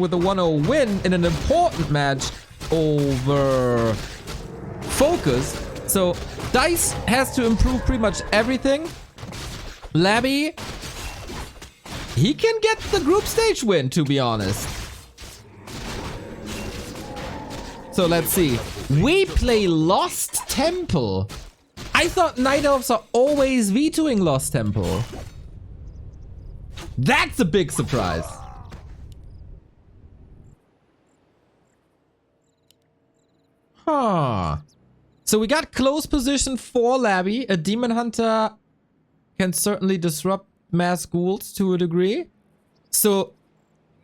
with a 1-0 win in an important match over Focus. So Dise has to improve pretty much everything. Labby, he can get the group stage win, to be honest. So let's see. We play Lost Temple. I thought Night Elves are always vetoing Lost Temple. That's a big surprise. Huh. So we got close position for Labby. A Demon Hunter can certainly disrupt mass ghouls to a degree. So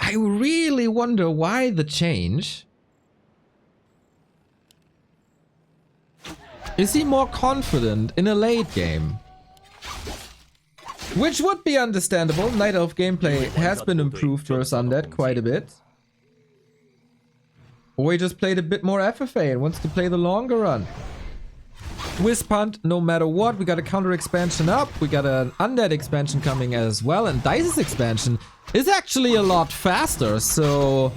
I really wonder why the change. Is he more confident in a late game? Which would be understandable. Night Elf gameplay has been improved versus Undead quite a bit. Or he just played a bit more FFA and wants to play the longer run. Wisp Hunt, no matter what, we got a counter expansion up. We got an Undead expansion coming as well. And Dice's expansion is actually a lot faster. So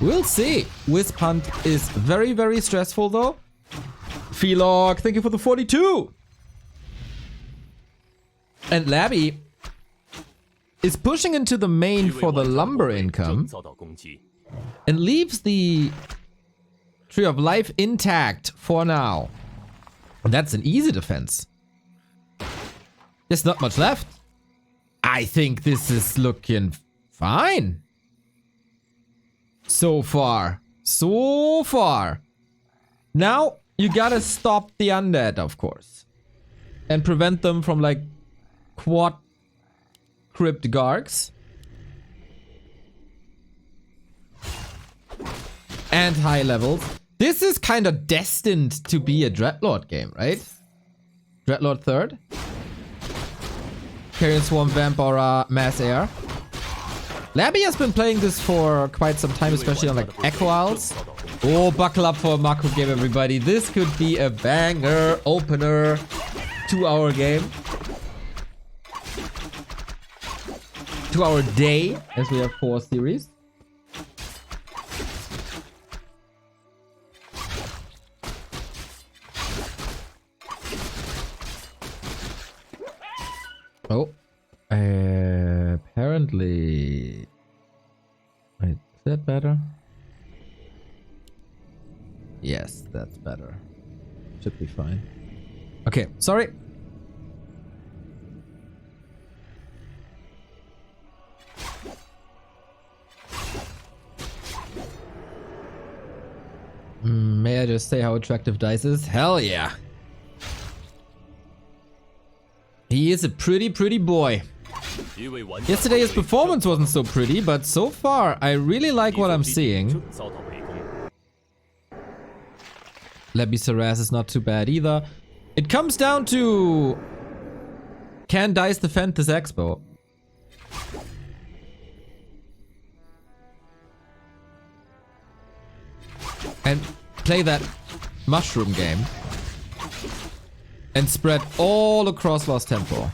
we'll see. Wisp Hunt is very, very stressful though. Felog, thank you for the 42. And Labby is pushing into the main for the lumber income and leaves the Tree of Life intact for now. And that's an easy defense. There's not much left. I think this is looking fine. So far. So far. Now, you gotta stop the undead, of course. And prevent them from, like, quad crypt gargs. And high levels. This is kind of destined to be a Dreadlord game, right? Dreadlord 3rd. Carrion Swarm, Vampora, Mass Air. Labby has been playing this for quite some time, especially on like Echo Isles. Oh, buckle up for a macro game, everybody. This could be a banger opener 2-hour game. 2-hour day, as we have 4 series. Oh, apparently. Wait, is that better? Yes, that's better. Should be fine. Okay, sorry. May I just say how attractive Dise is? Hell yeah. He is a pretty boy. Yesterday his performance wasn't so pretty, but so far I really like what I'm seeing. Labby Saras is not too bad either. It comes down to... Can Dise defend this expo? And play that mushroom game. And spread all across Lost Temple.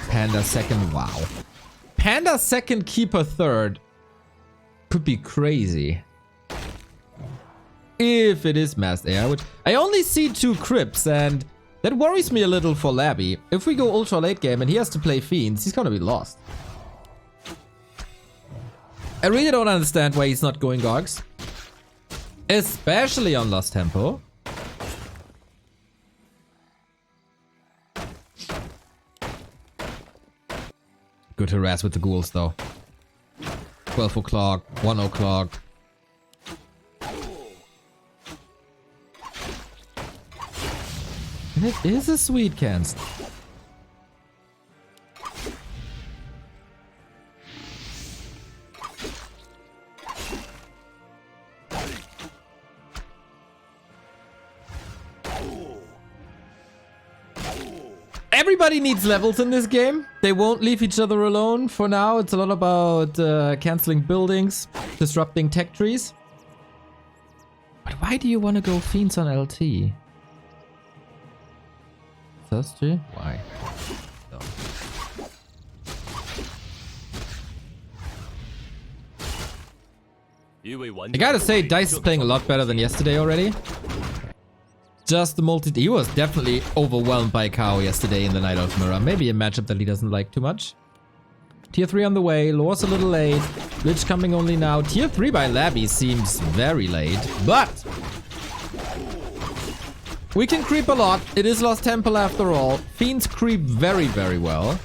Panda second, wow. Panda second, Keeper third. Could be crazy. If it is Mass Air, which I only see 2 crypts, and that worries me a little for Labby. If we go ultra late game and he has to play Fiends, he's gonna be lost. I really don't understand why he's not going Gogs. Especially on Lost Temple. Good harass with the ghouls though. 12 o'clock, 1 o'clock. And it is a sweet cast. Everybody needs levels in this game. They won't leave each other alone. For now, it's a lot about canceling buildings, disrupting tech trees. But why do you want to go Fiends on LT? Thirsty? Why? No. I gotta say, Dise is playing a lot better than yesterday already. Just the multi... He was definitely overwhelmed by Kao yesterday in the Night of Mirror. Maybe a matchup that he doesn't like too much. Tier 3 on the way. Lore's a little late. Lich coming only now. Tier 3 by Labby seems very late. But... we can creep a lot. It is Lost Temple after all. Fiends creep very, very well.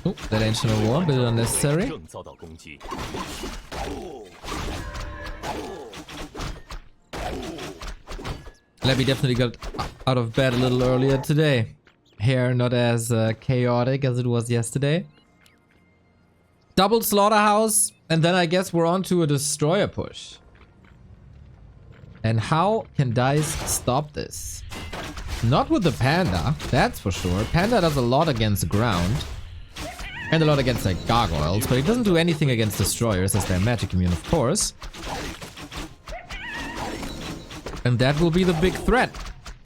Oh, that ancient war, a bit unnecessary. Labby definitely got out of bed a little earlier today. Hair not as chaotic as it was yesterday. Double slaughterhouse, and then I guess we're on to a destroyer push. And how can Dise stop this? Not with the Panda, that's for sure. Panda does a lot against ground. And a lot against like gargoyles, but it doesn't do anything against destroyers as they're magic immune, of course. And that will be the big threat.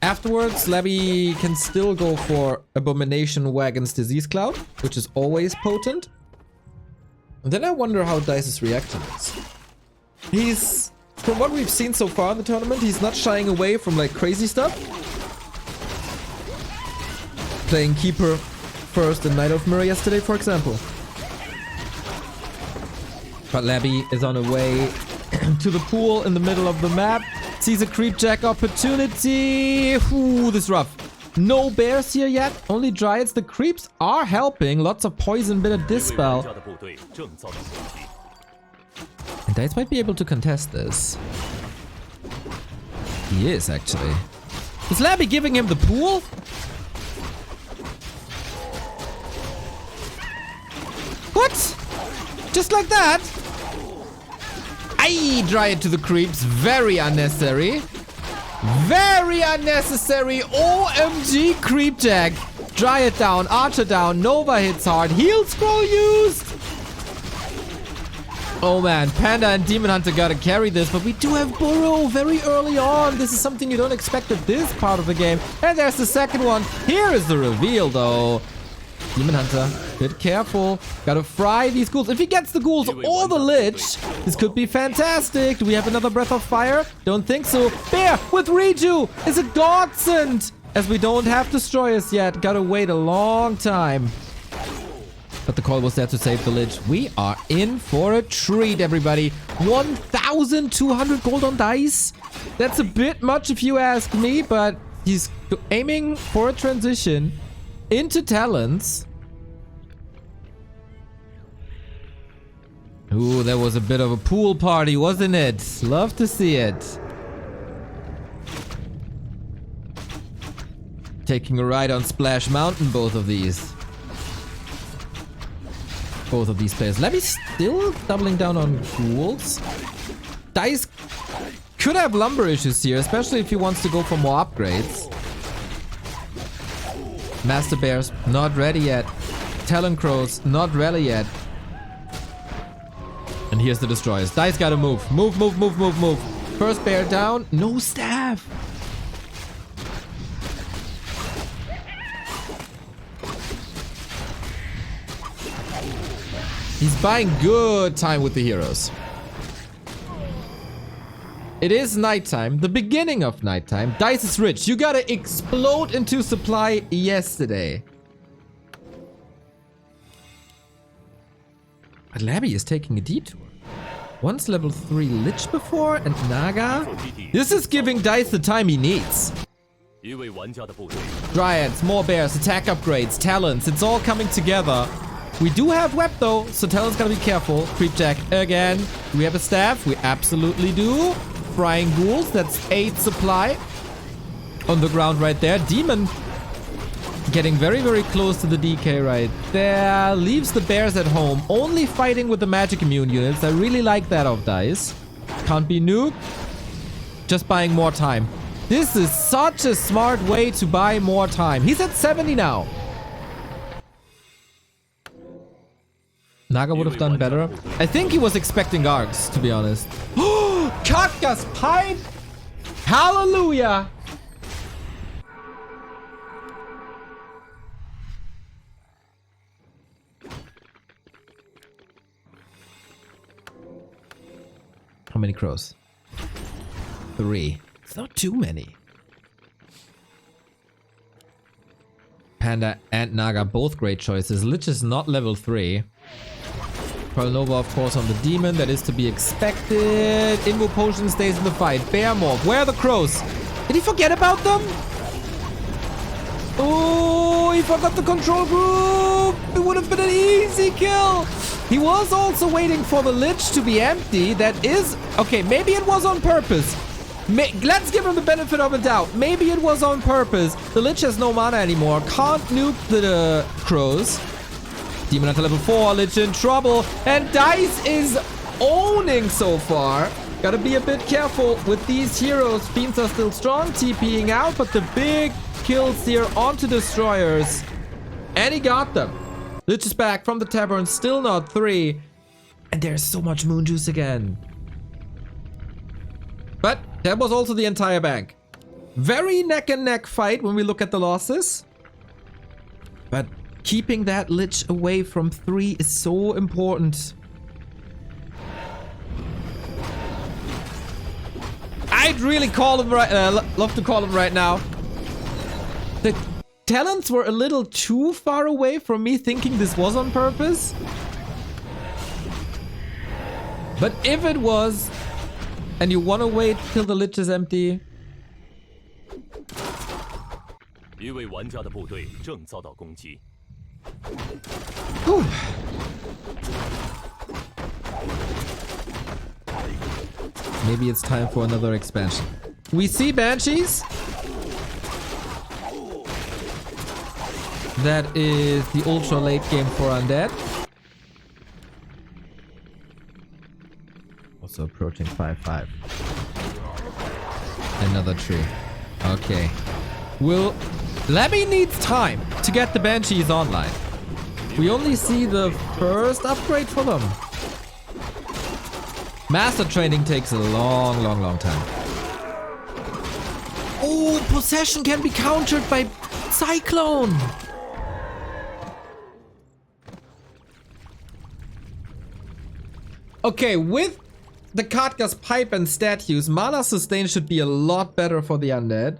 Afterwards, Labby can still go for Abomination Wagon's Disease Cloud, which is always potent. And then I wonder how Dise is reacting to this. He's, from what we've seen so far in the tournament, he's not shying away from like crazy stuff. Playing Keeper first in Night of Mirror yesterday, for example. But Labby is on her way to the pool in the middle of the map. Sees a creep jack opportunity. Ooh, this is rough. No bears here yet, only dryads. The creeps are helping. Lots of poison, bit of dispel. And Dise might be able to contest this. He is, actually. Is Labby giving him the pool? What? Just like that? Aye, dryad to the creeps. Very unnecessary. Very unnecessary. OMG creep jack. Dryad down, Archer down, Nova hits hard. Heal scroll used. Oh man, Panda and Demon Hunter gotta carry this, but we do have Burrow very early on. This is something you don't expect at this part of the game. And there's the second one. Here is the reveal though. Demon Hunter, bit careful. Gotta fry these ghouls. If he gets the ghouls or the Lich, this could be fantastic. Do we have another Breath of Fire? Don't think so. Bear with Reju is a godsend. As we don't have destroyers yet. Gotta wait a long time. But the call was there to save the Lich. We are in for a treat, everybody. 1,200 gold on Dise. That's a bit much if you ask me, but he's aiming for a transition into Talons. Ooh, that was a bit of a pool party, wasn't it? Love to see it. Taking a ride on Splash Mountain, both of these. Both of these players. Labby's still doubling down on ghouls. Dise could have lumber issues here, especially if he wants to go for more upgrades. Master Bears, not ready yet. Talon Crows, not ready yet. And here's the destroyers. Dise gotta move. Move, move, move, move, move. First bear down. No staff. He's buying good time with the heroes. It is nighttime, the beginning of nighttime. Dise is rich. You gotta explode into supply yesterday. But Labby is taking a detour. Once level 3 Lich before and Naga. This is giving Dise the time he needs. Dryads, more bears, attack upgrades, talents. It's all coming together. We do have web though, so Talon's gotta be careful. Creep jack again. Do we have a staff? We absolutely do. Frying ghouls, that's 8 supply. On the ground right there. Demon getting very, very close to the DK right there. Leaves the bears at home. Only fighting with the magic immune units. I really like that of Dise. Can't be nuked. Just buying more time. This is such a smart way to buy more time. He's at 70 now. Naga would have done better. I think he was expecting arcs, to be honest. Kafka's pipe! Hallelujah! How many crows? 3. It's not too many. Panda and Naga, both great choices. Lich is not level 3. Pearl Nova, of course, on the demon. That is to be expected. Invo Potion stays in the fight. Bear Morph. Where are the crows? Did he forget about them? Oh, he forgot the control group. It would have been an easy kill. He was also waiting for the Lich to be empty. That is... Okay, maybe it was on purpose. Let's give him the benefit of a doubt. Maybe it was on purpose. The Lich has no mana anymore. Can't nuke the crows. Demon Hunter level 4. Lich in trouble. And Dise is owning so far. Gotta be a bit careful with these heroes. Fiends are still strong. TPing out. But the big kills here onto destroyers. And he got them. Lich is back from the tavern. Still not 3. And there's so much moon juice again. But that was also the entire bank. Very neck and neck fight when we look at the losses. But keeping that Lich away from 3 is so important. I'd really call him right, love to call him right now. The talents were a little too far away from me thinking this was on purpose. But if it was, and you want to wait till the Lich is empty. Whew. Maybe it's time for another expansion. We see Banshees. That is the ultra late game for Undead. Also approaching 5-5. Another tree. Okay. Labby needs time to get the Banshees online. We only see the first upgrade for them. Master training takes a long time. Oh, possession can be countered by Cyclone. Okay, with the Katga's pipe and statues, mana sustain should be a lot better for the undead.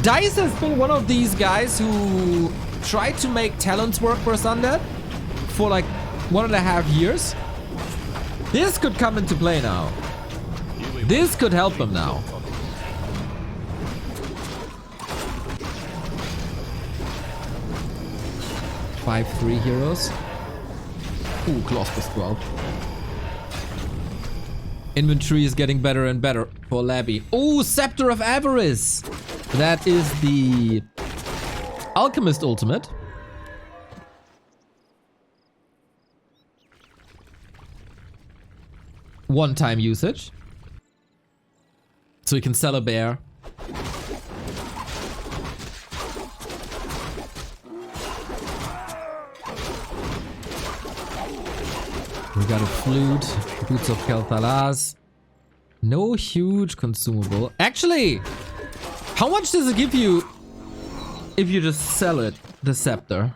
Dise has been one of these guys who tried to make talents work for undead for like 1.5 years. This could come into play now. This could help him now. Five 3 heroes. Ooh, Claws plus 12. Inventory is getting better and better for Labby. Ooh, Scepter of Avarice. That is the Alchemist ultimate. One-time usage. So we can sell a bear. We got a flute, Boots of Kel'Thalas. No huge consumable. Actually, how much does it give you if you just sell it, the scepter?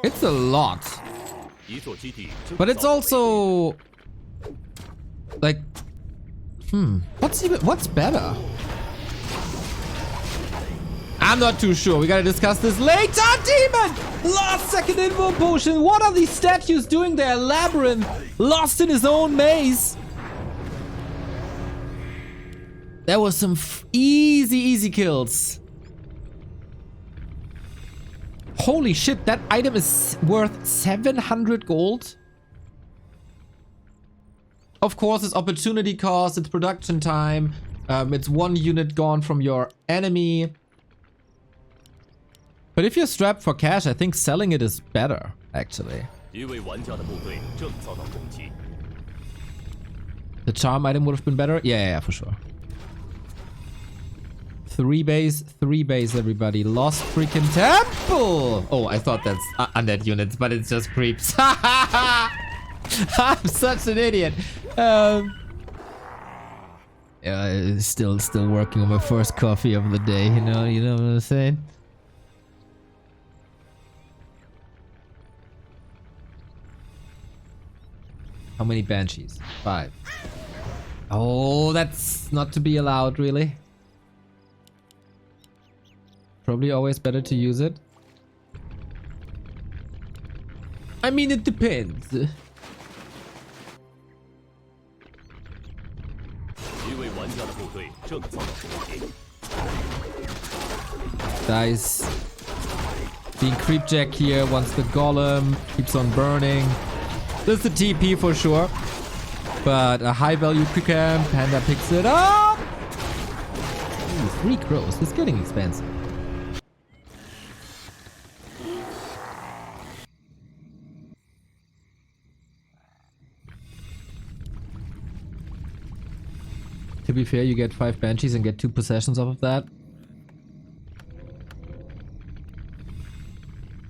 It's a lot. But it's also like, what's better? I'm not too sure. We gotta discuss this later. Demon! Last second Invo Potion. What are these statues doing there? LabyRinth lost in his own maze. There was some easy kills. Holy shit, that item is worth 700 gold. Of course, it's opportunity cost, it's production time, it's 1 unit gone from your enemy. But if you're strapped for cash, I think selling it is better, actually. The charm item would have been better? Yeah, for sure. 3 base, everybody. Lost freaking temple! Oh, I thought that's undead units, but it's just creeps. I'm such an idiot. Yeah, still working on my first coffee of the day, you know what I'm saying? How many banshees? 5. Oh, that's not to be allowed, really. Probably always better to use it. I mean, it depends. Dise being creepjack here once the golem keeps on burning. This is the TP for sure. But a high value quick camp. Panda picks it up. Ooh, 3 crows. It's getting expensive. To be fair, you get 5 banshees and get 2 possessions off of that.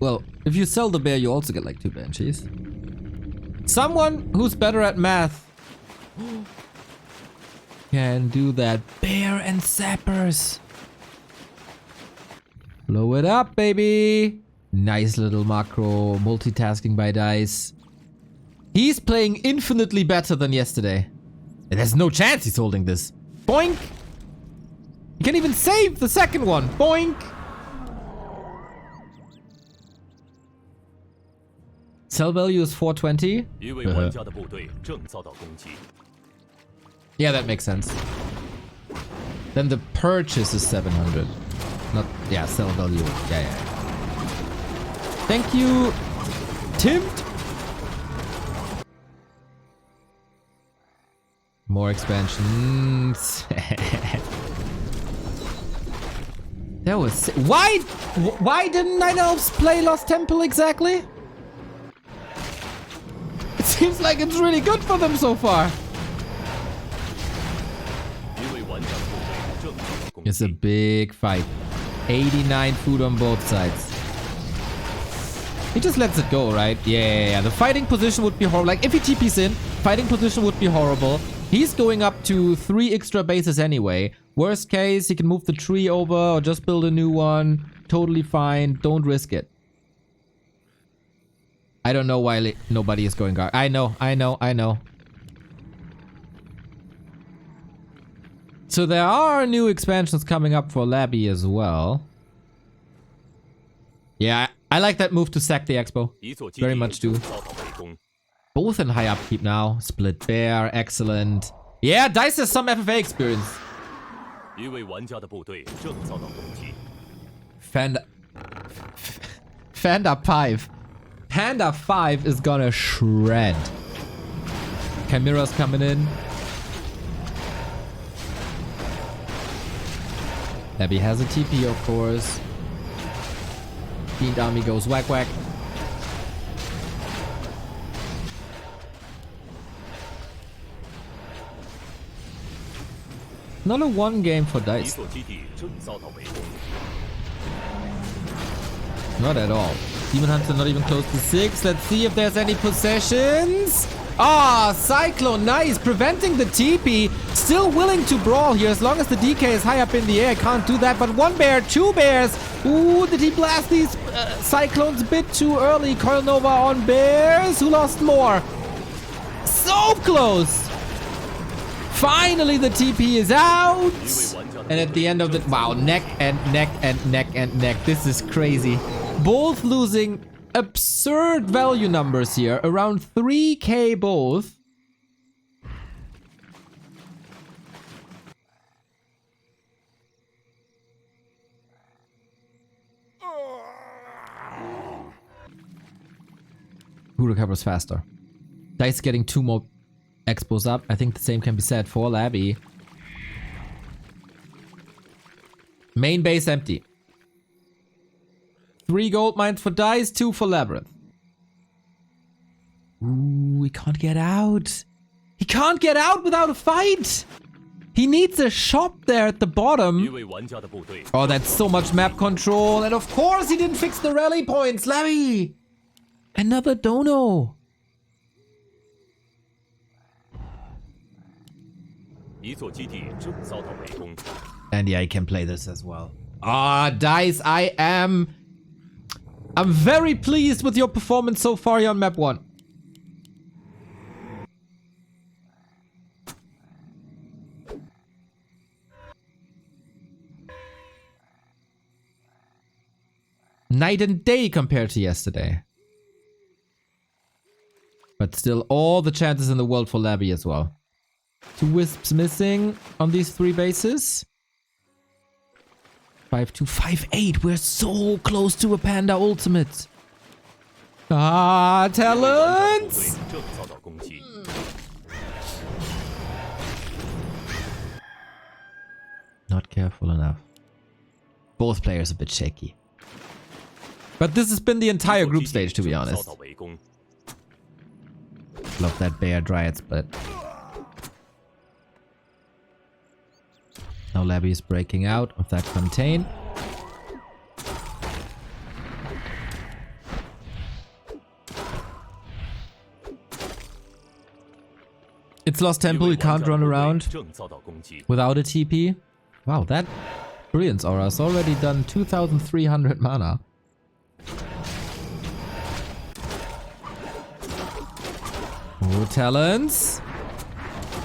Well, if you sell the bear, you also get like 2 banshees. Someone who's better at math can do that. Bear and sappers. Blow it up, baby. Nice little macro. Multitasking by Dise. He's playing infinitely better than yesterday. And there's no chance he's holding this. Boink! He can even save the second one. Boink! Sell value is 420. Yeah, that makes sense. Then the purchase is 700. Not, yeah, sell value. Yeah. Thank you, Timt. More expansions. That was... Why didn't Night Elves play Lost Temple exactly? It seems like it's really good for them so far. It's a big fight. 89 food on both sides. He just lets it go, right? Yeah. The fighting position would be horrible. Like, if he TPs in, fighting position would be horrible. He's going up to 3 extra bases anyway. Worst case, he can move the tree over or just build a new one. Totally fine. Don't risk it. I don't know why nobody is going guard. I know. So there are new expansions coming up for Labby as well. Yeah, I like that move to sack the expo. Very much do. Both in high upkeep now. Split bear, excellent. Yeah, Dise has some FFA experience. Panda 5. Panda 5 is gonna shred. Chimera's coming in. Labby has a TP, of course. Fiend army goes whack whack. Not a 1 game for Dise. Not at all. Demon Hunter not even close to 6. Let's see if there's any possessions. Ah, Cyclone, nice. Preventing the TP. Still willing to brawl here as long as the DK is high up in the air. Can't do that, but 1 bear, 2 bears. Ooh, did he blast these Cyclones a bit too early? Coil Nova on bears. Who lost more? So close. Finally, the TP is out. And at the end of the... Wow, neck and neck and neck and neck. This is crazy. Both losing absurd value numbers here. Around 3k both. Who recovers faster? Dise getting 2 more expos up. I think the same can be said for Labby. Main base empty. 3 gold mines for Dise, 2 for LabyRinth. Ooh, he can't get out. He can't get out without a fight. He needs a shop there at the bottom. Oh, that's so much map control. And of course he didn't fix the rally points. Labby! Another dono. And yeah, I can play this as well. Ah, Dise, I'm very pleased with your performance so far here on map 1. Night and day compared to yesterday. But still all the chances in the world for Labby as well. 2 wisps missing on these 3 bases. 5-2, 5-8. We're so close to a Panda ultimate. Ah, talents! Not careful enough. Both players a bit shaky. But this has been the entire group stage, to be honest. Love that Bear Dryad split. Now Labby is breaking out of that contain. It's Lost Temple, you can't run around without a TP. Wow, that Brilliance Aura has already done 2,300 mana. Oh, talents.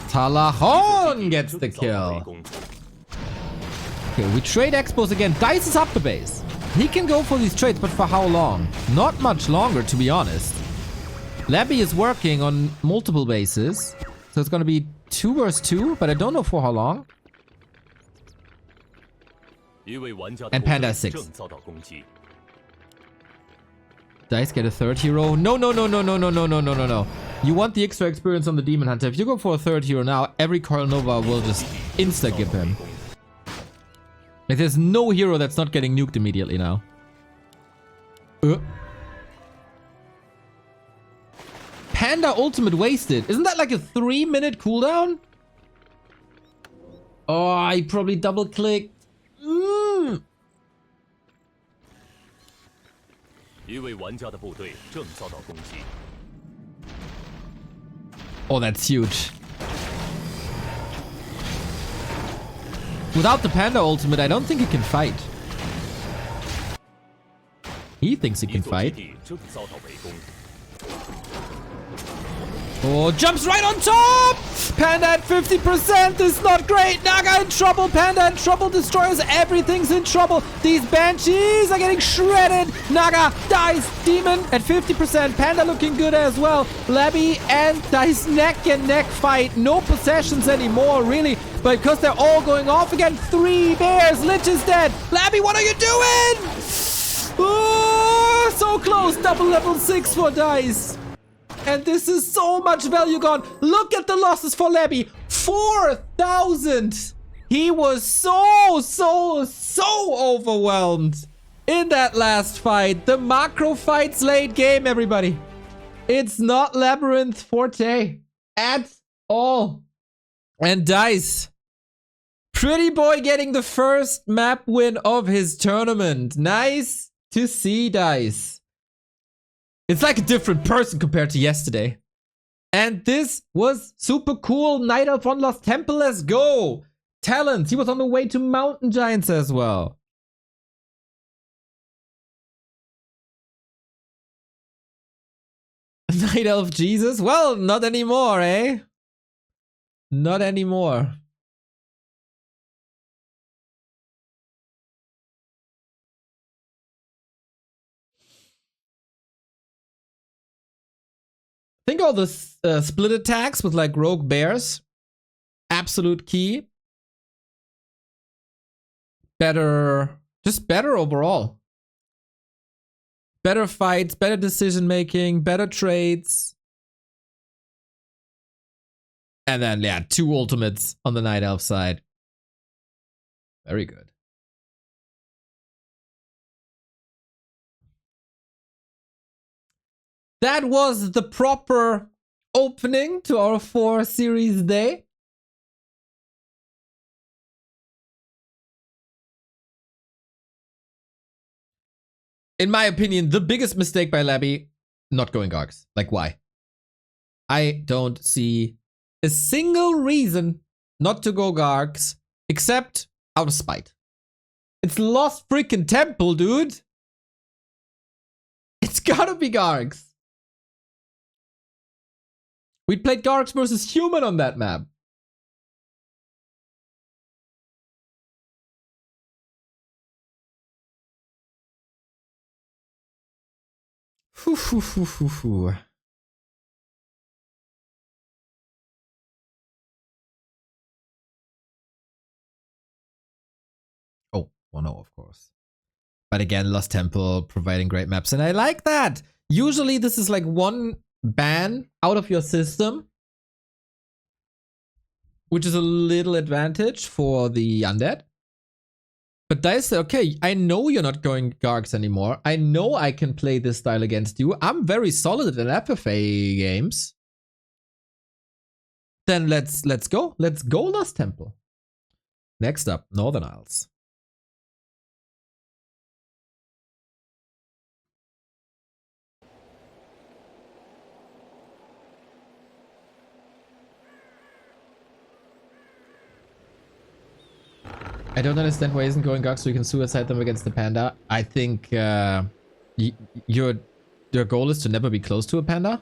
Talahon gets the kill. Okay, we trade expos again. Dise is up the base. He can go for these trades, but for how long? Not much longer, to be honest. Labby is working on multiple bases. So it's gonna be 2 versus 2, but I don't know for how long. And Panda 6. Dise get a 3rd hero. No, no, no, no, no, no, no, no, no, no, no. You want the extra experience on the Demon Hunter. If you go for a 3rd hero now, every Coral Nova will just insta-gip him. Like, there's no hero that's not getting nuked immediately now. Panda ultimate wasted. Isn't that like a 3-minute cooldown? Oh, I probably double-clicked. Oh, that's huge. Without the Panda ultimate, I don't think he can fight. He thinks he can fight. Oh, jumps right on top! Panda at 50%, this is not great! Naga in trouble, Panda in trouble, Destroyers, everything's in trouble! These Banshees are getting shredded! Naga, Dise, Demon at 50%, Panda looking good as well. Labby and Dise neck and neck fight, no possessions anymore, really, but because they're all going off again, 3 bears, Lich is dead! Labby, what are you doing? Oh, so close, double level 6 for Dise. And this is so much value gone. Look at the losses for Labby. 4,000. He was so overwhelmed in that last fight. The macro fights late game, everybody. It's not LabyRinth forte at all. And Dise. Pretty boy getting the first map win of his tournament. Nice to see, Dise. It's like a different person compared to yesterday. And this was super cool. Night Elf on Lost Temple, let's go. Talents, he was on the way to Mountain Giants as well. Night Elf Jesus? Well, not anymore, eh? Not anymore. I think all the split attacks with like rogue bears, absolute key. Better, just better overall. Better fights, better decision making, better trades. And then, yeah, 2 ultimates on the Night Elf side. Very good. That was the proper opening to our 4 series day. in my opinion, the biggest mistake by Labby, not going Gargs. Like, why? I don't see a single reason not to go Gargs, except out of spite. It's Lost freaking Temple, dude. It's gotta be Gargs. We played Gargs versus Human on that map. Phew, phew, phew, phew, phew. Oh, well, no, of course. But again, Lost Temple providing great maps, and I like that. Usually this is like one ban out of your system, which is a little advantage for the undead. But Dise said, okay, I know you're not going Gargs anymore. I know I can play this style against you. I'm very solid in FFA games. Then let's go. Let's go Lost Temple. Next up, Northern Isles. I don't understand why isn't going Gargs so you can suicide them against the panda. I think your goal is to never be close to a panda.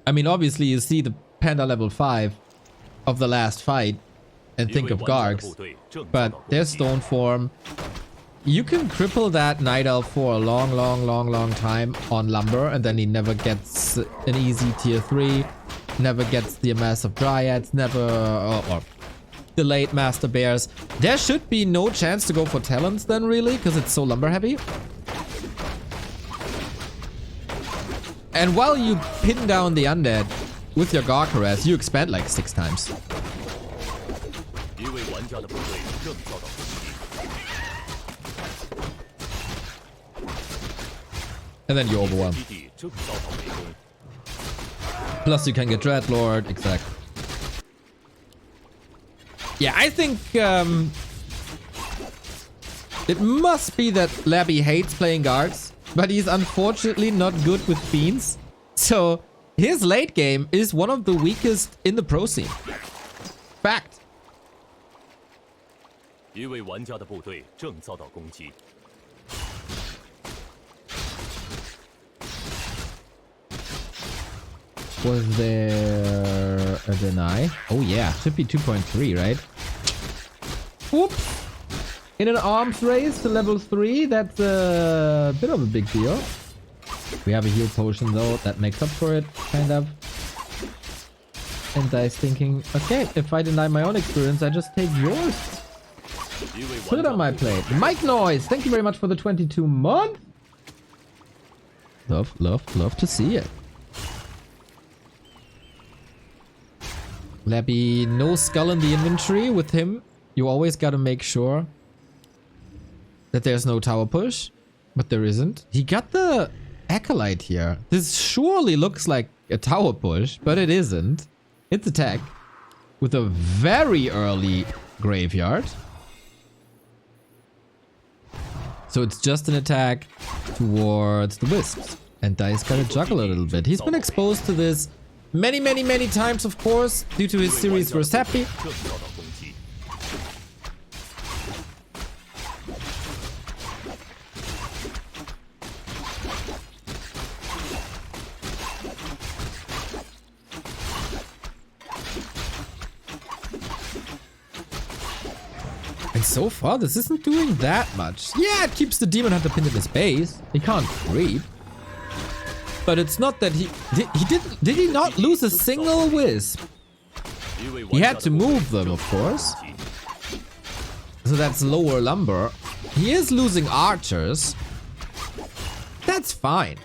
I mean, obviously you see the panda level 5 of the last fight and think of Gargs, but their stone form, you can cripple that night elf for a long time on lumber, and then he never gets an easy tier 3, never gets the amass of dryads, never or delayed master bears. There should be no chance to go for talents then, really, because it's so lumber heavy. And while you pin down the undead with your Garg harass, you expand like 6 times. And then you overwhelm. Plus you can get Dreadlord, exactly. Yeah, I think it must be that Labby hates playing Gargs, but he's unfortunately not good with Fiends. So his late game is one of the weakest in the pro scene. Fact. Was there a deny? Oh yeah, should be 2.3, right? Whoops! In an arms race to level 3, that's a bit of a big deal. We have a heal potion though, that makes up for it, kind of. And Dise thinking, okay, if I deny my own experience, I just take yours. Put it on my plate. Mike Noise, thank you very much for the 22 month. Love to see it. Labby, no skull in the inventory with him. You always gotta make sure that there's no tower push, but there isn't. He got the Acolyte here. This surely looks like a tower push, but it isn't. It's attack with a very early graveyard. So it's just an attack towards the wisps. And Dise gotta juggle a little bit. He's been exposed to this many times, of course, due to his series versus Happy. And so far, this isn't doing that much. Yeah, it keeps the Demon Hunter pinned in his base. He can't creep. But it's not that did he not lose a single wisp? He had to move them, of course. So that's lower lumber. He is losing archers. That's fine.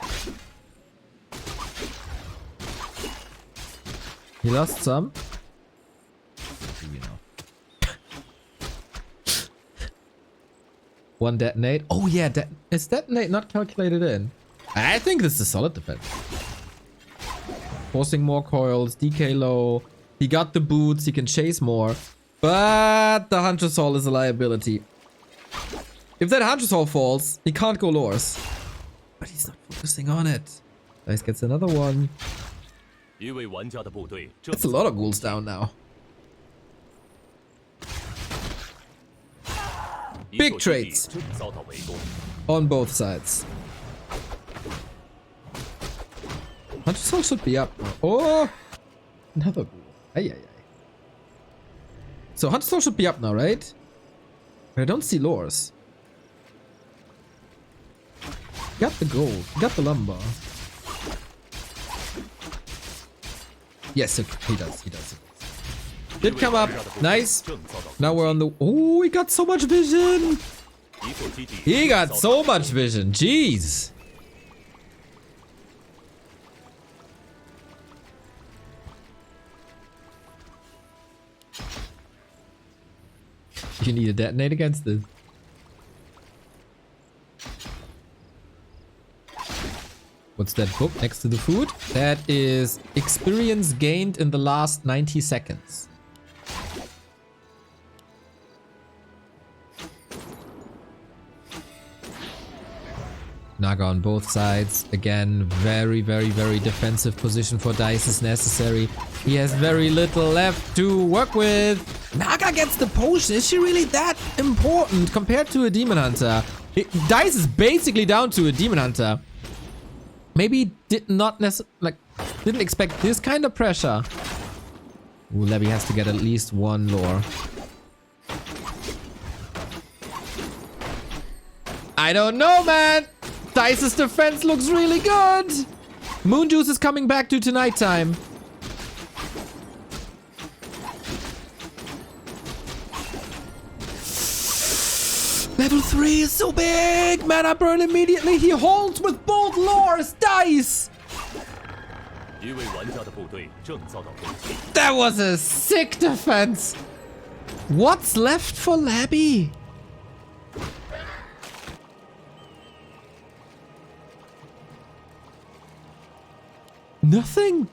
He lost some. You know. One detonate. Oh yeah, is detonate not calculated in? I think this is solid defense. Forcing more coils, DK low. He got the boots, he can chase more. But the Hunter's Hall is a liability. If that Hunter's Hall falls, he can't go lores. but he's not focusing on it. Dise gets another one. That's a lot of ghouls down now. Big trades on both sides. Hunter Soul should be up now. Oh! Another ghoul. Ay, ay, ay. So Hunter Soul should be up now, right? I don't see lures. Got the gold. Got the lumber. Yes, he does. He does. Did come up. Nice. Now we're on the... Oh, he got so much vision. He got so much vision. Jeez. You need to detonate against this. What's that book next to the food? That is experience gained in the last 90 seconds. Naga on both sides. Again, very, very, very defensive position for Dise is necessary. He has very little left to work with. Naga gets the potion. Is she really that important compared to a Demon Hunter? Dise is basically down to a Demon Hunter. Maybe did not necessarily, didn't expect this kind of pressure. Ooh, Labby has to get at least one lore. I don't know, man. Dice's defense looks really good. Moon Juice is coming back due to nighttime. Level 3 is so big! Mana burn immediately! He holds with both lores! Dise! That was a sick defense! What's left for Labby? Nothing?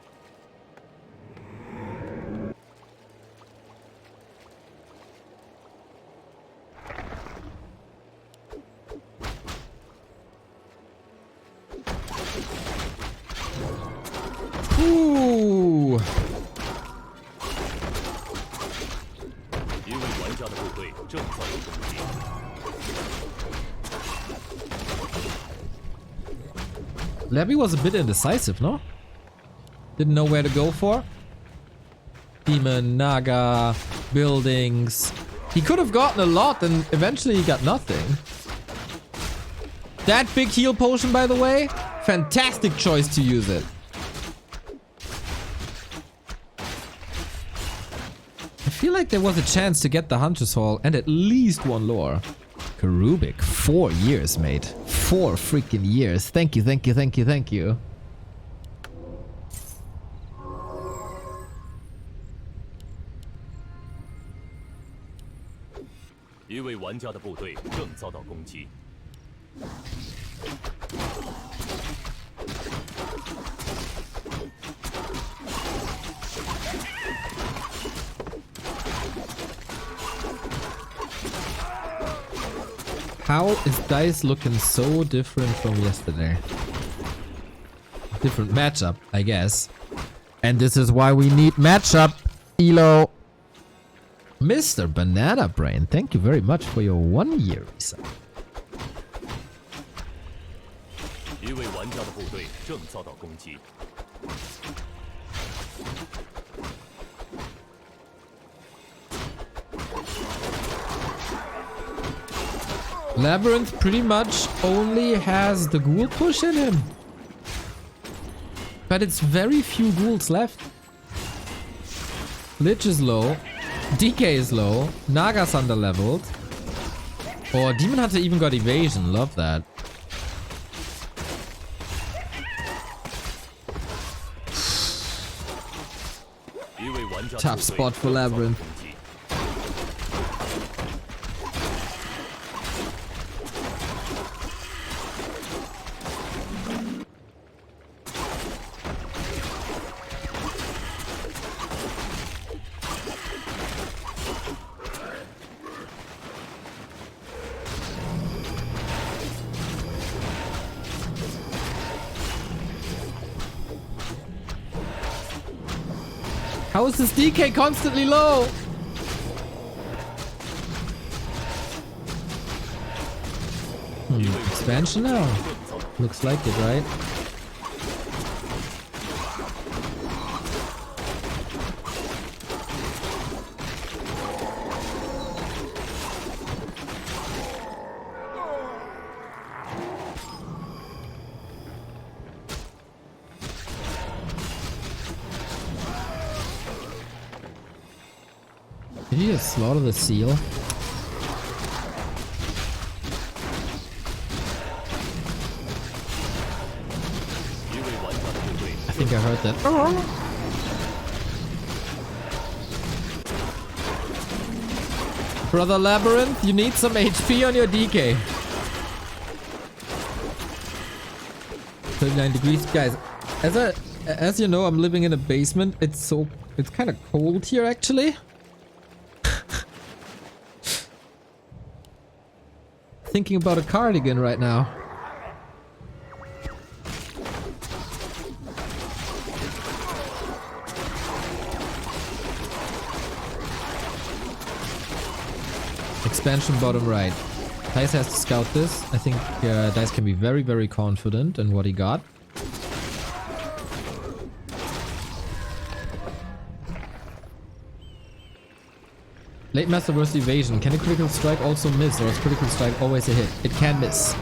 Ooh. Labby was a bit indecisive, no? Didn't know where to go for. Demon, Naga, buildings. He could have gotten a lot and eventually he got nothing. That big heal potion, by the way, fantastic choice to use it. I feel like there was a chance to get the Hunter's Hall and at least one lore. Karubik, 4 years, mate. 4 freaking years. Thank you, thank you, thank you, thank you. How is Dise looking so different from yesterday? Different matchup, I guess. And this is why we need matchup, Elo. Mr. Banana Brain, thank you very much for your 1 year resub. LabyRinth pretty much only has the ghoul push in him. But it's very few ghouls left. Lich is low. DK is low. Naga's under-leveled. Oh, Demon Hunter even got evasion. Love that. Tough spot for LabyRinth. How is this DK constantly low? Expansion now. Looks like it, right? Did he just slaughter the seal? I think I heard that. Brother LabyRinth, you need some HP on your DK. 39 degrees. Guys, as you know, I'm living in a basement. It's kind of cold here actually. Thinking about a cardigan right now. Expansion bottom right. Dise has to scout this. I think Dise can be very, very confident in what he got. Late Master versus Evasion. Can a critical strike also miss, or is critical strike always a hit? It can miss.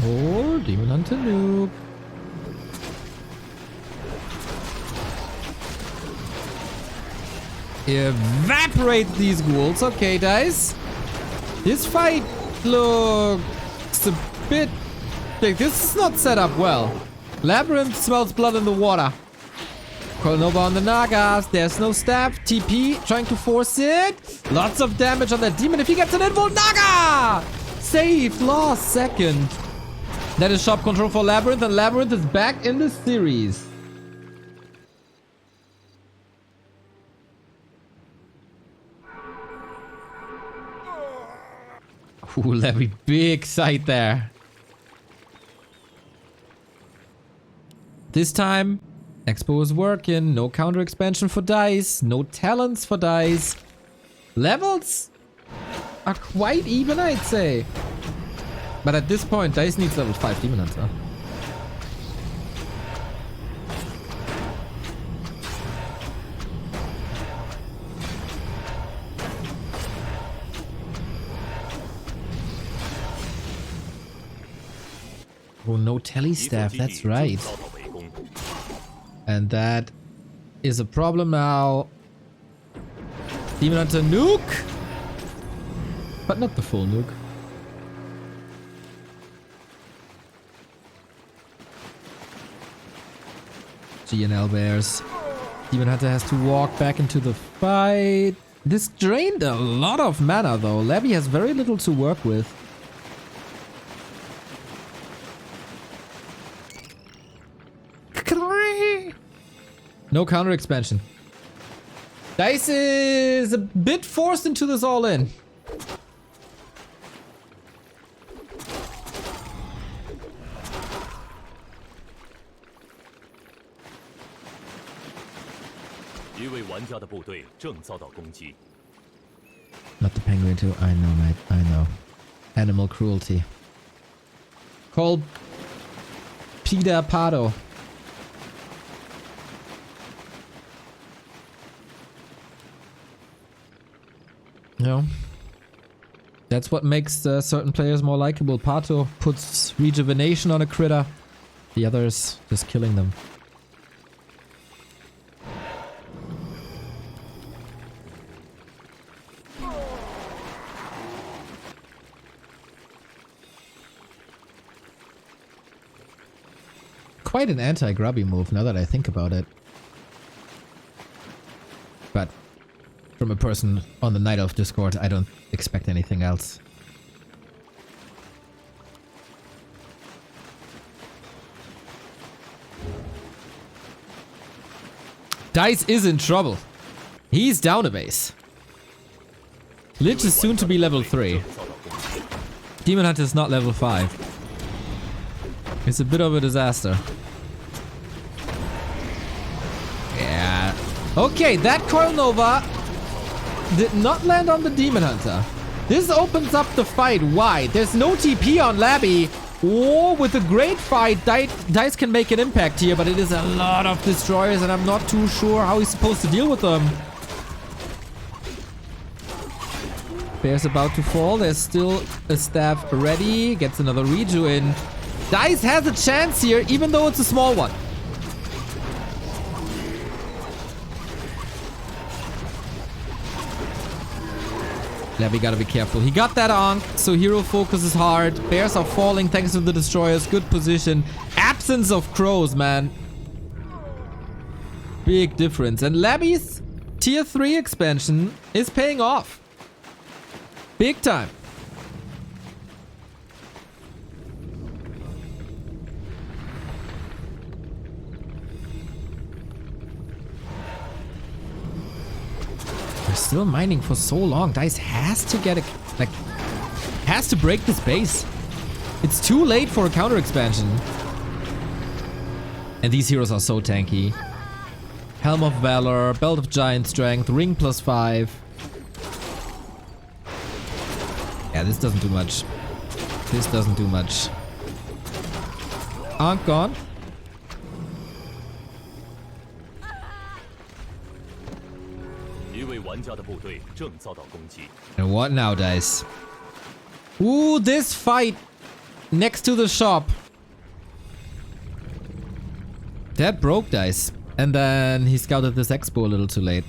Oh, Demon Hunter Nuke. Evaporate these ghouls. Okay, Dise. This fight looks a bit... This is not set up well. LabyRinth smells blood in the water. Coil Nova on the Nagas. There's no staff. TP trying to force it. Lots of damage on that demon. If he gets an invul Naga! Saved last second. That is shop control for LabyRinth, and LabyRinth is back in the series. Ooh, Labby, big sight there. This time, Expo is working. No counter expansion for Dise. No talents for Dise. Levels are quite even, I'd say. But at this point, Dise needs level 5 Demon Hunter. Oh, no tele staff, that's right. And that is a problem now. Demon Hunter nuke! But not the full nuke. GNL bears. Demon Hunter has to walk back into the fight. This drained a lot of mana though. Labby has very little to work with. No counter expansion. Dise is a bit forced into this all in. Not the penguin too. I know, mate. I know. Animal cruelty. Called Peter Pardo. No. That's what makes certain players more likable. Pato puts rejuvenation on a critter. The others just killing them. Quite an anti-grubby move now that I think about it. But from a person on the Night Elf Discord, I don't expect anything else. Dise is in trouble. He's down a base. Lich is soon to be level 3. Demon Hunter is not level 5. It's a bit of a disaster. Yeah. Okay, that Coil Nova did not land on the Demon Hunter. This opens up the fight. Why? There's no TP on Labby. Oh, with a great fight, Dise can make an impact here, but it is a lot of destroyers and I'm not too sure how he's supposed to deal with them. Bear's about to fall. There's still a staff ready. Gets another reju in. Dise has a chance here, even though it's a small one. Labby gotta be careful. He got that Ankh, so hero focuses hard. Bears are falling thanks to the destroyers. Good position. Absence of crows, man. Big difference. And Labby's tier 3 expansion is paying off. Big time. They're still mining for so long. Dise has to get a, like, has to break this base. It's too late for a counter expansion. And these heroes are so tanky. Helm of Valor, Belt of Giant Strength, Ring +5. Yeah, this doesn't do much. This doesn't do much. Ankh gone. And what now, Dise? Ooh, this fight next to the shop. That broke Dise. And then he scouted this expo a little too late.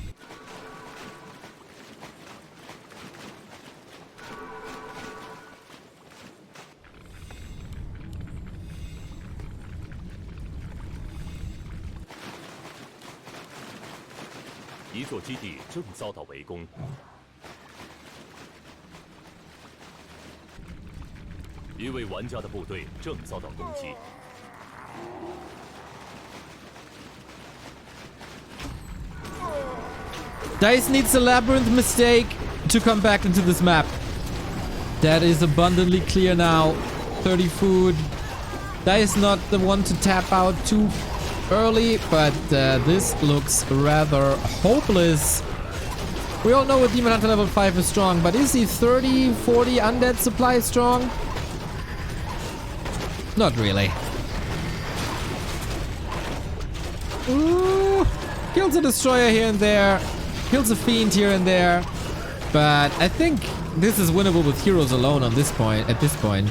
Dise needs a Labyrinth mistake to come back into this map. That is abundantly clear now. 30 food. Dise not the one to tap out too early, but this looks rather hopeless. We all know a Demon Hunter level 5 is strong, but is he 30, 40 undead supply strong? Not really. Ooh, kills a destroyer here and there. Kills a fiend here and there. But I think this is winnable with heroes alone on this point, at this point.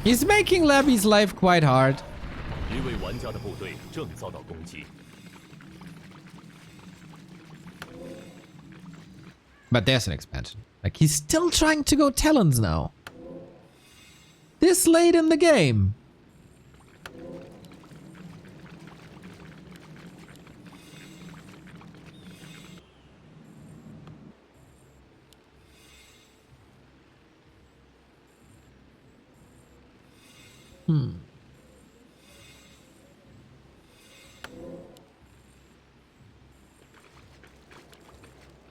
He's making Labby's life quite hard. But there's an expansion. Like, he's still trying to go Talons now. This late in the game.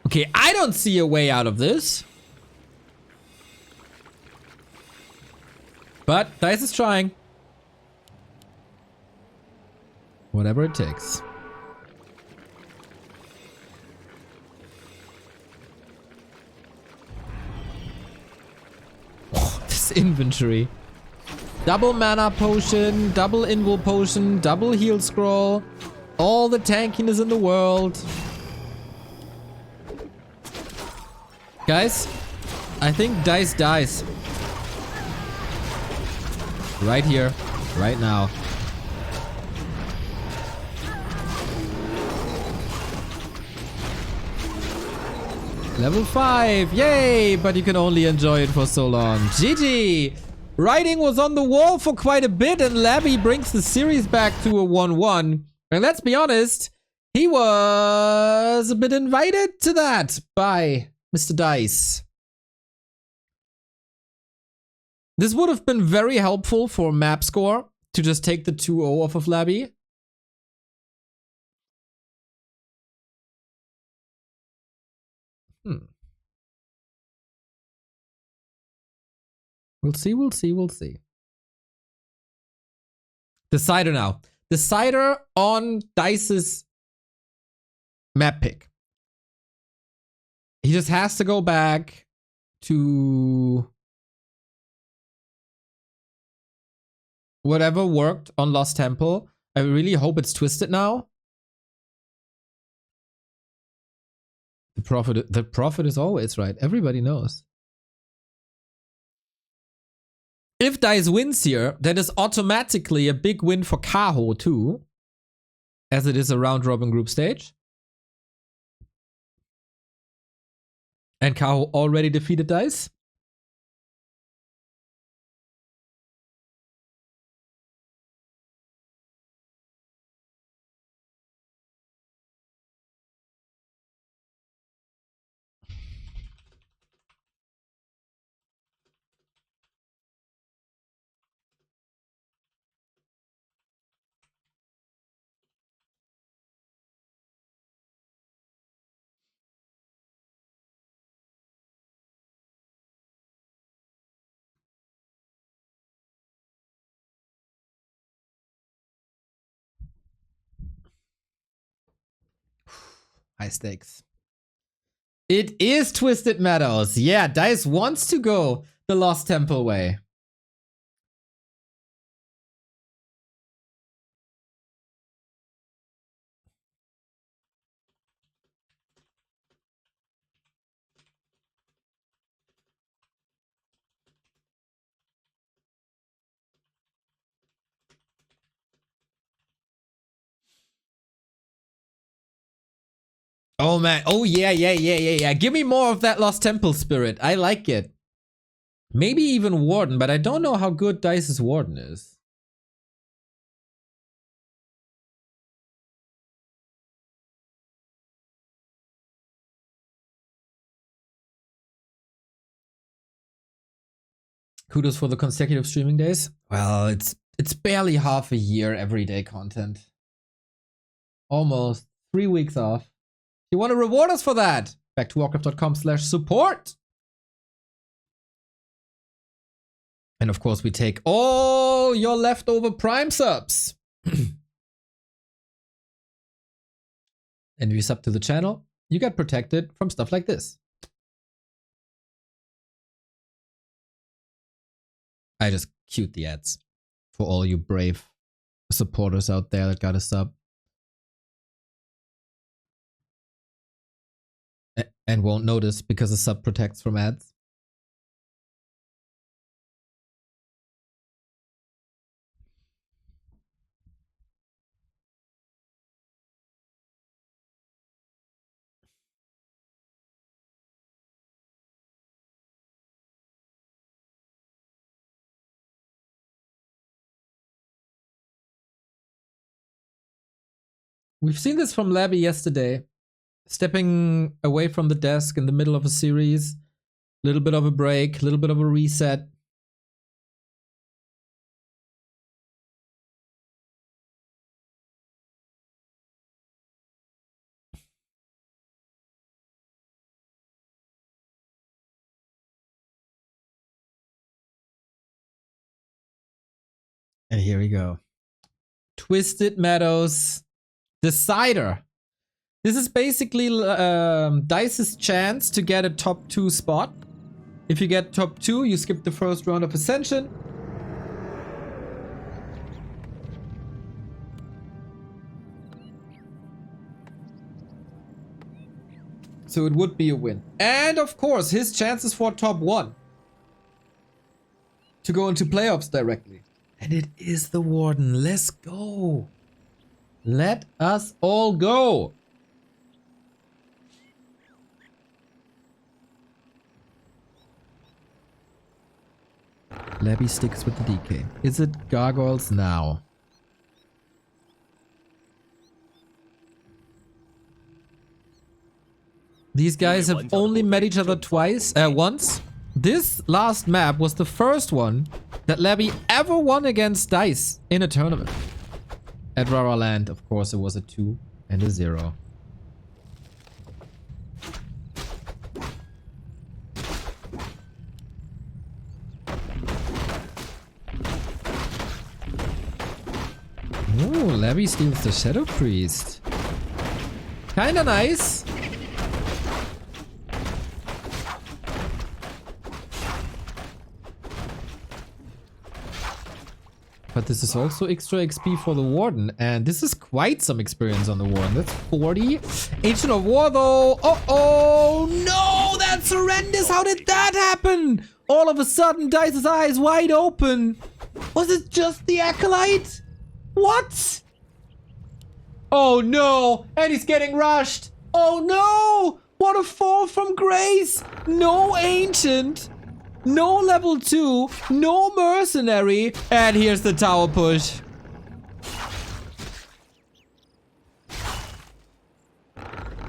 Okay, I don't see a way out of this. But Dise is trying. Whatever it takes. Oh, this inventory. Double mana potion, double invul potion, double heal scroll. All the tankiness in the world. Guys, I think Dise dies. Right here, right now. Level 5, yay! But you can only enjoy it for so long. GG! Writing was on the wall for quite a bit, and Labby brings the series back to a 1-1. And let's be honest, he was a bit invited to that by Mr. Dise. This would have been very helpful for map score to just take the 2-0 off of Labby. We'll see, we'll see, we'll see. Decider now. Decider on Dice's map pick. He just has to go back to whatever worked on Lost Temple. I really hope it's twisted now. The prophet is always right. Everybody knows. If Dise wins here, that is automatically a big win for Kaho too, as it is a round robin group stage. And Kaho already defeated Dise. High stakes. It is Twisted Meadows. Yeah, Dise wants to go the Lost Temple way. Oh man, oh yeah. Give me more of that Lost Temple spirit. I like it. Maybe even Warden, but I don't know how good Dice's Warden is. Kudos for the consecutive streaming days. Well, it's barely half a year everyday content. Almost 3 weeks off. You want to reward us for that? Back to warcraft.com/support. And of course, we take all your leftover Prime subs. And if you sub to the channel, you get protected from stuff like this. I just queued the ads for all you brave supporters out there that got a sub. And won't notice because the sub protects from ads. We've seen this from Labby yesterday. Stepping away from the desk in the middle of a series. A little bit of a break, a little bit of a reset. And here we go. Twisted Meadows Decider. This is basically Dice's chance to get a top 2 spot. If you get top 2, you skip the first round of Ascension. So it would be a win. And of course, his chances for top 1 to go into playoffs directly. And it is the Warden. Let's go. Let us all go. Labby sticks with the DK. Is it Gargoyles now? These guys have only met each other once. This last map was the first one that Labby ever won against Dise in a tournament. At Rara Land, of course, it was a 2 and a 0. Labby steals the Shadow Priest. Kinda nice. But this is also extra XP for the Warden. And this is quite some experience on the Warden. That's 40. Ancient of War though. Oh no, that's horrendous. How did that happen? All of a sudden, Dice's eyes wide open. Was it just the Acolyte? What? Oh no, and he's getting rushed. Oh no, what a fall from grace. No Ancient. No level 2, no mercenary, and here's the tower push.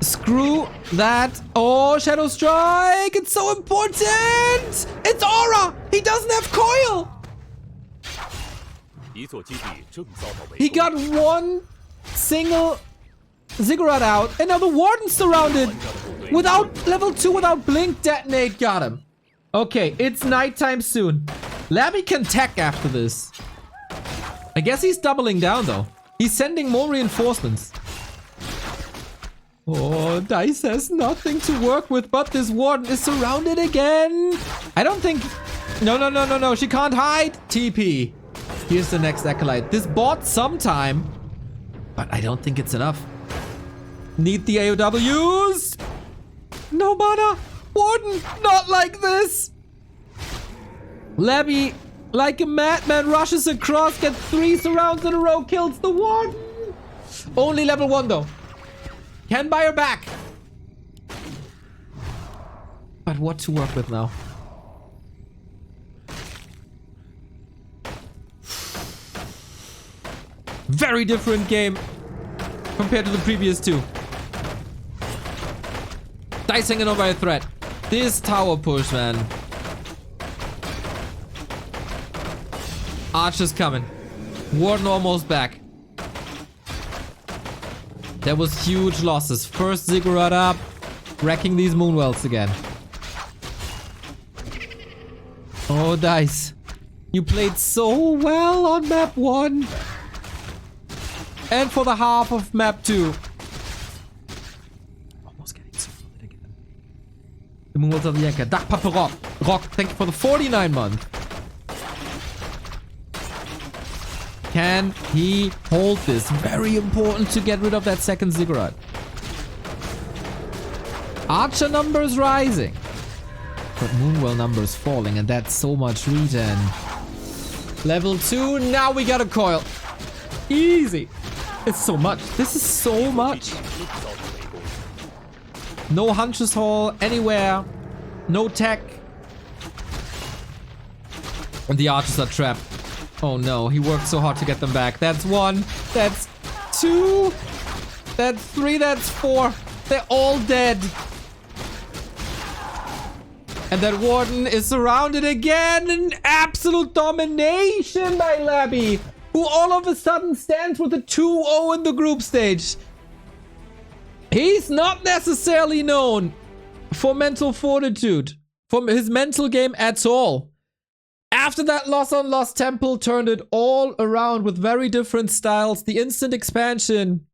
Screw that. Oh, Shadow Strike. It's so important. It's Aura. He doesn't have coil. He got one single ziggurat out, and now the Warden's surrounded. Without level 2, without blink, detonate got him. Okay, it's nighttime soon. Labby can tech after this. I guess he's doubling down though. He's sending more reinforcements. Oh, Dise has nothing to work with, but this Warden is surrounded again. I don't think... No. She can't hide. TP. Here's the next Acolyte. This bought some time, but I don't think it's enough. Need the AOWs. No mana. Warden, not like this. Labby, like a madman, rushes across, gets 3 surrounds in a row, kills the Warden. Only level 1 though. Can buy her back. But what to work with now? Very different game compared to the previous 2. Dice hanging on by a thread. This tower push, man. Archer's coming. Warden almost back. There was huge losses. First ziggurat up. Wrecking these moonwells again. Oh, Dice. You played so well on map 1. And for the half of map 2. The Moonwells of the Anchor. Dark Papa Rock. Rock, thank you for the 49 month. Can he hold this? Very important to get rid of that second ziggurat. Archer numbers rising. But Moonwell numbers falling, and that's so much regen. Level 2, now we got a coil. Easy. It's so much. This is so much. No Hunter's Hall anywhere. No tech. And the archers are trapped. Oh no, he worked so hard to get them back. That's 1. That's 2. That's 3. That's 4. They're all dead. And that Warden is surrounded again. An absolute domination by Labby, who all of a sudden stands with a 2-0 in the group stage. He's not necessarily known for mental fortitude, from his mental game at all. After that loss on Lost Temple turned it all around with very different styles. The instant expansion